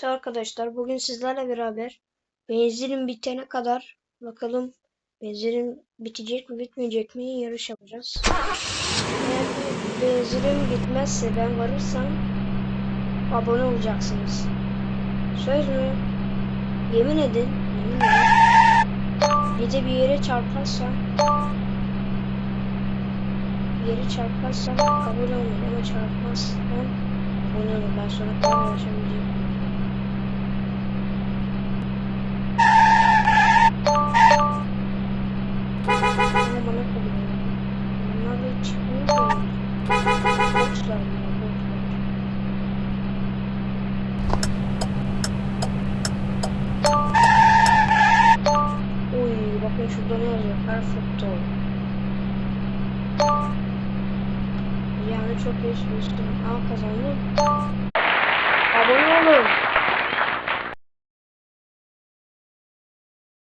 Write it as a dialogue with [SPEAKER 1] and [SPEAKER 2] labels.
[SPEAKER 1] Arkadaşlar bugün sizlerle beraber benzinim bitene kadar bakalım benzinim bitecek mi bitmeyecek mi yarış yapacağız. Eğer benzinim bitmezse ben varırsam abone olacaksınız. Söz mü? Yemin edin. Yemin edin. Bir de bir yere çarparsam abone olmayın ama çarpmazsam abone olun. Ben sonra paylaşamayacağım. Oy bakın şurada ne yazıyor? Her futbol. Yani çok iyi üstüm. Aa kazandım.